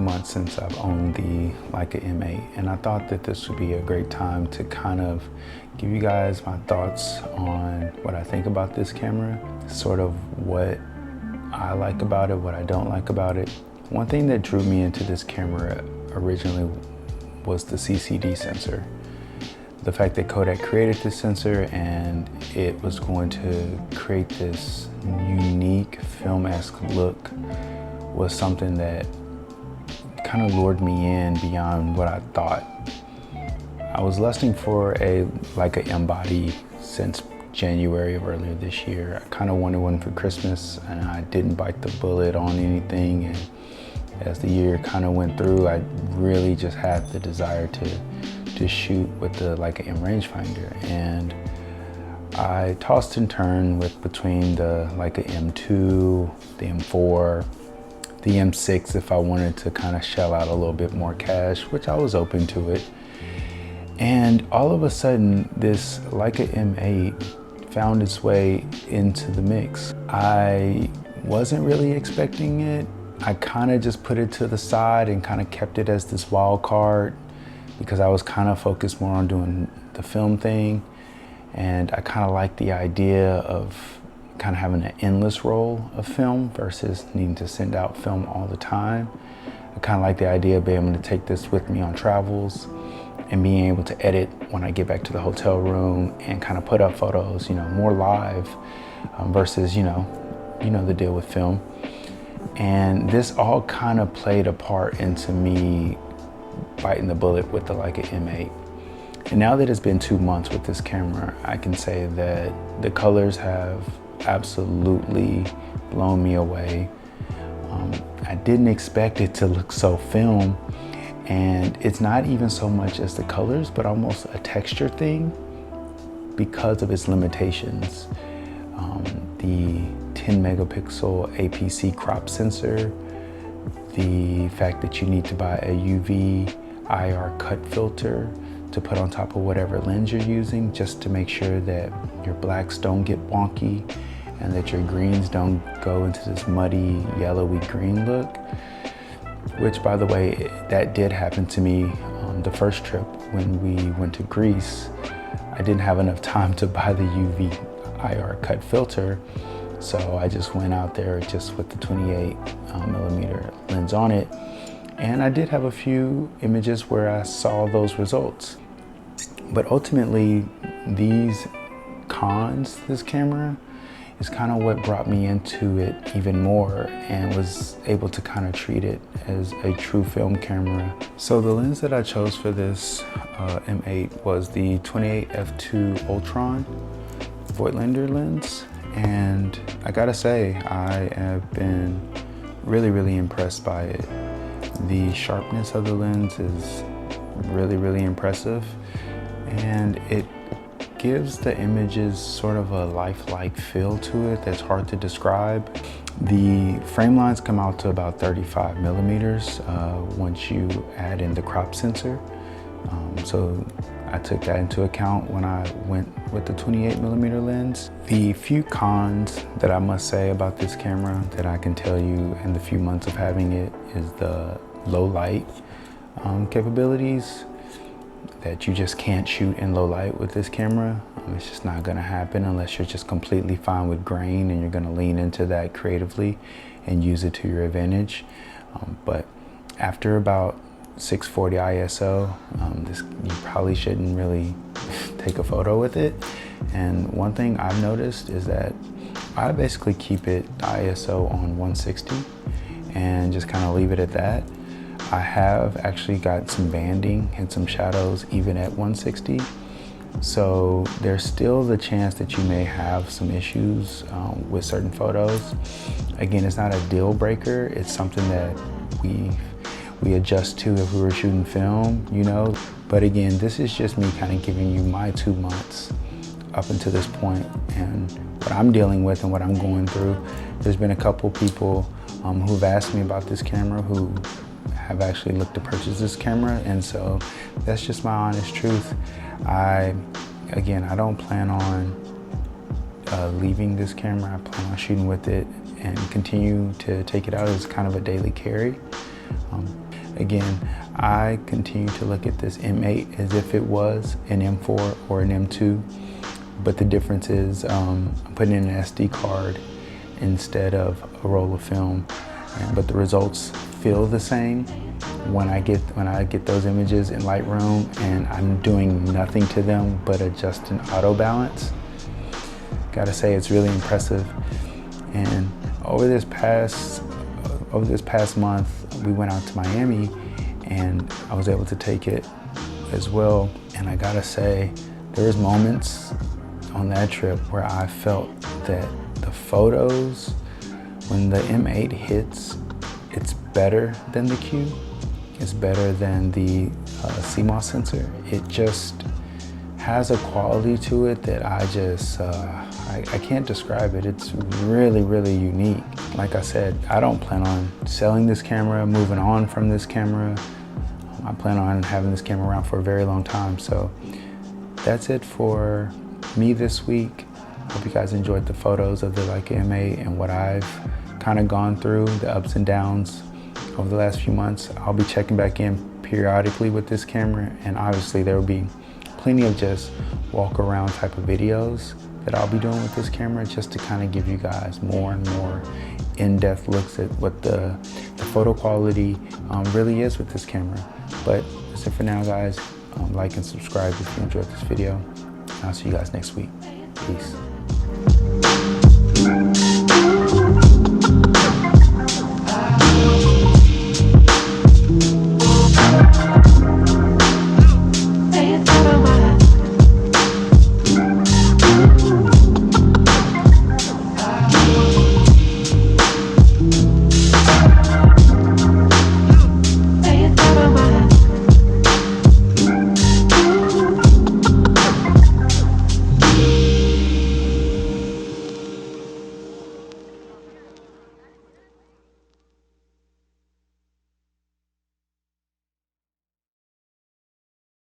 months since I've owned the Leica M8, and I thought that this would be a great time to kind of give you guys my thoughts on what I think about this camera, sort of what I like about it, what I don't like about it. One thing that drew me into this camera originally was the CCD sensor. The fact that Kodak created this sensor and it was going to create this unique film-esque look was something that kind of lured me in beyond what I thought. I was lusting for a Leica M body since January of earlier this year. I kind of wanted one for Christmas and I didn't bite the bullet on anything, and as the year kind of went through, I really just had the desire to shoot with the Leica M rangefinder, and I tossed and turned between the Leica M2, the M4, the M6 if I wanted to kind of shell out a little bit more cash, which I was open to it. And all of a sudden, this Leica M8 found its way into the mix. I wasn't really expecting it. I kind of just put it to the side and kind of kept it as this wild card because I was kind of focused more on doing the film thing. And I kind of like the idea of kind of having an endless roll of film versus needing to send out film all the time. I kind of like the idea of being able to take this with me on travels and being able to edit when I get back to the hotel room and kind of put up photos, more live versus, the deal with film. And this all kind of played a part into me biting the bullet with the Leica M8. And now that it's been 2 months with this camera, I can say that the colors have absolutely blown me away. I didn't expect it to look so film, and it's not even so much as the colors, but almost a texture thing because of its limitations. The 10 megapixel APC crop sensor, the fact that you need to buy a UV IR cut filter to put on top of whatever lens you're using just to make sure that your blacks don't get wonky and that your greens don't go into this muddy yellowy green look, which, by the way, that did happen to me on the first trip when we went to Greece. I didn't have enough time to buy the UV IR cut filter, so I just went out there just with the 28 millimeter lens on it. And I did have a few images where I saw those results. But ultimately, these cons to this camera is kind of what brought me into it even more and was able to kind of treat it as a true film camera. So the lens that I chose for this M8 was the 28 f2 Ultron Voigtlander lens. And I gotta say, I have been really impressed by it. The sharpness of the lens is really impressive, and it gives the images sort of a lifelike feel to it that's hard to describe. The frame lines come out to about 35 millimeters once you add in the crop sensor. So I took that into account when I went with the 28 millimeter lens. The few cons that I must say about this camera that I can tell you in the few months of having it is the low light capabilities, that you just can't shoot in low light with this camera. It's just not gonna happen unless you're just completely fine with grain and you're gonna lean into that creatively and use it to your advantage. But after about 640 ISO, you probably shouldn't really take a photo with it. And one thing I've noticed is that I basically keep it ISO on 160 and just kind of leave it at that. I have actually got some banding and some shadows even at 160. So there's still the chance that you may have some issues with certain photos. Again, it's not a deal breaker. It's something that we adjust to if we were shooting film, But again, this is just me kind of giving you my 2 months up until this point and what I'm dealing with and what I'm going through. There's been a couple people who've asked me about this camera who have actually looked to purchase this camera, and so that's just my honest truth. I don't plan on leaving this camera. I plan on shooting with it and continue to take it out as kind of a daily carry. Again, I continue to look at this M8 as if it was an M4 or an M2, but the difference is I'm putting in an SD card instead of a roll of film, but the results feel the same when I get those images in Lightroom and I'm doing nothing to them but adjusting auto balance. Gotta say, it's really impressive. And over this past month, we went out to Miami and I was able to take it as well. And I gotta say, there was moments on that trip where I felt that the photos, when the M8 hits, it's better than the Q. It's better than the CMOS sensor. It just has a quality to it that I can't describe it. It's really, really unique. Like I said, I don't plan on selling this camera, moving on from this camera. I plan on having this camera around for a very long time. So that's it for me this week. Hope you guys enjoyed the photos of the Leica M8 and what I've kind of gone through, the ups and downs over the last few months. I'll be checking back in periodically with this camera, and obviously there will be plenty of just walk around type of videos that I'll be doing with this camera, just to kind of give you guys more and more in-depth looks at what the photo quality really is with this camera. But that's it for now, guys. Like and subscribe if you enjoyed this video. I'll see you guys next week. Peace.